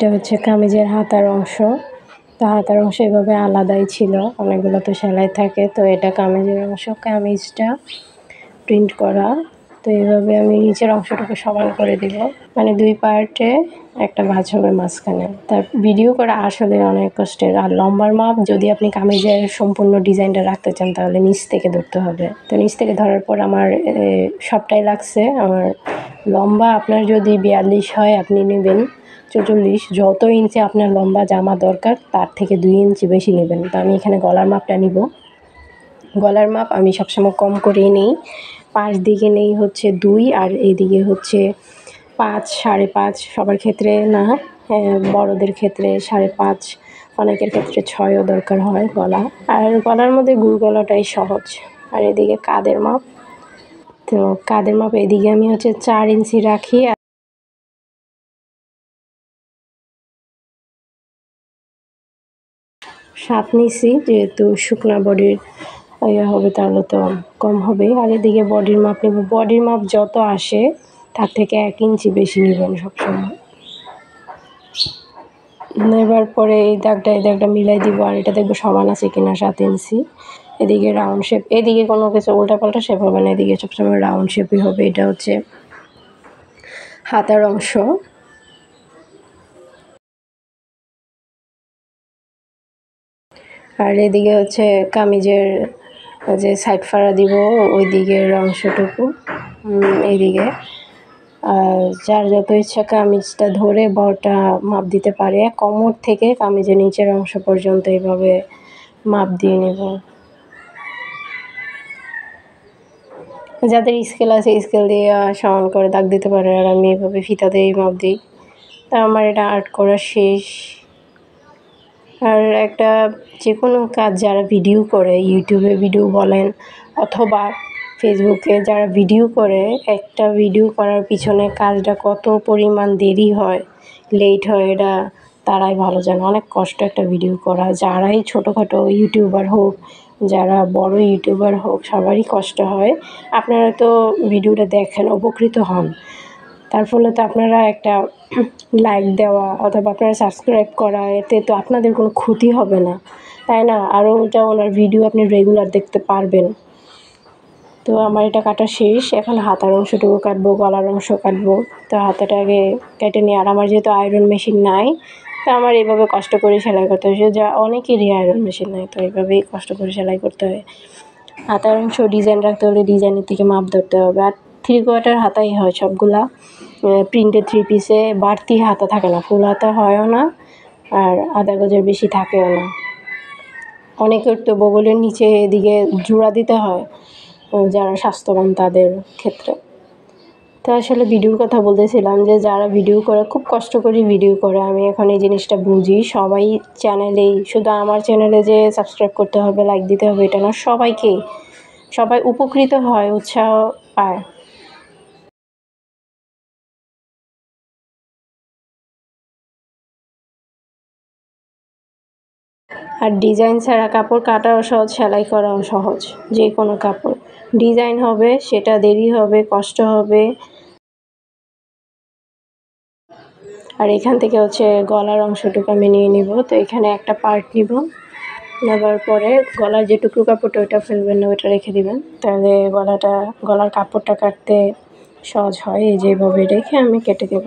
এটা হচ্ছে কামিজের হাতার অংশ। তো হাতার অংশ এভাবে আলাদাই ছিল, অনেকগুলো তো সেলাই থাকে। তো এটা কামিজের অংশ, কামিজটা প্রিন্ট করা। তো এইভাবে আমি নিচের অংশটুকু সমান করে দিব, মানে 2 পার্টে একটা ভাঁজ হবে মাঝখানে। তার ভিডিও করা আসলে অনেক কষ্টের। আর লম্বার মাপ যদি আপনি কামিজের সম্পূর্ণ ডিজাইনটা রাখতে চান তাহলে নিচ থেকে ধরতে হবে। তো নিচ থেকে ধরার পর আমার সবটাই লাগছে। আমার লম্বা আপনার যদি 42 হয় আপনি নেবেন 44, যত ইঞ্চি আপনার লম্বা জামা দরকার তার থেকে 2 ইঞ্চি বেশি নেবেন। তো আমি এখানে গলার মাপটা নিব। গলার মাপ আমি সবসময় কম করেই নিই। পাশ দিকে নেই হচ্ছে 2 আর এইদিকে হচ্ছে 5, 5.5। সবার ক্ষেত্রে না, বড়দের ক্ষেত্রে 5.5, অনেকের ক্ষেত্রে 6ও দরকার হয় গলা। আর গলার মধ্যে গুল গলাটাই সহজ। আর এদিকে কাঁধের মাপ, তো কাঁধের মাপ এদিকে আমি হচ্ছে 4 ইঞ্চি রাখি। 7 নিছি, যেহেতু শুকনা বডির হবে তাহলে তো কম হবে। আর এদিকে বডির মাপ নেব। বডির মাপ যত আসে তার থেকে 1 ইঞ্চি বেশি নেবেন সবসময়। নেবার পরে এই দাগটা মিলাই দিব, আর এটা দেখবো সমান আছে কিনা 7 ইঞ্চি। এদিকে রাউন্ড শেপ, এদিকে কোনো কিছু উল্টাপাল্টা শেপ হবে না, এদিকে সবসময় রাউন্ড শেপই হবে। এটা হচ্ছে হাতার অংশ। আর এদিকে হচ্ছে কামিজের যে সাইড ফাড়া দিব ওই দিকের অংশটুকু এইদিকে। আর যার যত ইচ্ছা কামিজটা ধরে বড়টা মাপ দিতে পারে। কোমর থেকে কামিজের নিচের অংশ পর্যন্ত এইভাবে মাপ দিয়ে নেব। যাদের স্কেল আছে স্কেল দিয়ে সমান করে দাগ দিতে পারে, আর আমি এইভাবে ফিতা দিয়েই মাপ দিই। তা আমার এটা আর্ট করা শেষ। আর একটা যে কোনো কাজ যারা ভিডিও করে, ইউটিউবে ভিডিও বলেন অথবা ফেসবুকে যারা ভিডিও করে, একটা ভিডিও করার পিছনে কাজটা কত পরিমাণ দেরি হয়, লেট হয়, এটা তারাই ভালো জানে। অনেক কষ্ট একটা ভিডিও করা। যারাই ছোটোখাটো ইউটিউবার হোক, যারা বড় ইউটিউবার হোক, সবারই কষ্ট হয়। আপনারা তো ভিডিওটা দেখেন, উপকৃত হন, তার ফলে তো আপনারা একটা লাইক দেওয়া অথবা আপনারা সাবস্ক্রাইব করা, এতে তো আপনাদের কোনো ক্ষতি হবে না, তাই না? আরও ওটা ওনার ভিডিও আপনি রেগুলার দেখতে পারবেন। তো আমার এটা কাটা শেষ। এখন হাতার অংশটুকু কাটবো, গলার অংশ কাটবো। তো হাতাটা আগে কেটে নিই। আর আমার যেহেতু আয়রন মেশিন নাই, তো আমার এইভাবে কষ্ট করে সেলাই করতে হয়। যা অনেকেরই আয়রন মেশিন নাই, তো এইভাবেই কষ্ট করে সেলাই করতে হয়। হাতার অংশ ডিজাইন রাখতে হলে ডিজাইনের থেকে মাপ ধরতে হবে। আর 3/4 হাতাই হয় সবগুলা। প্রিন্টের 3 পিসে বাড়তি হাতা থাকে না, ফুল হাতা হয়ও না, আর আধা গজের বেশি থাকেও না। অনেকের তো বগলের নিচে এদিকে জোড়া দিতে হয়, যারা স্বাস্থ্যবান তাদের ক্ষেত্রে। তো আসলে ভিডিওর কথা বলতেছিলাম যে যারা ভিডিও করে খুব কষ্ট করে ভিডিও করে, আমি এখন এই জিনিসটা বুঝি। সবাই চ্যানেলেই, শুধু আমার চ্যানেলে যে সাবস্ক্রাইব করতে হবে, লাইক দিতে হবে এটা না, সবাই উপকৃত হয়, উৎসাহ পায়। আর ডিজাইন ছাড়া কাপড় কাটাও সহজ, সেলাই করাও সহজ। যে কোনো কাপড় ডিজাইন হবে, সেটা দেরি হবে, কষ্ট হবে। আর এখান থেকে হচ্ছে গলার অংশটুকু আমি নিয়ে নিব। তো এখানে একটা পার্ট নিব, নেবার পরে গলার যে টুকরো কাপড়টা ওইটা ফেলবেন না, ওইটা রেখে দিবেন, তাহলে গলার কাপড়টা কাটতে সহজ হয়। এই যেভাবে রেখে আমি কেটে দেব।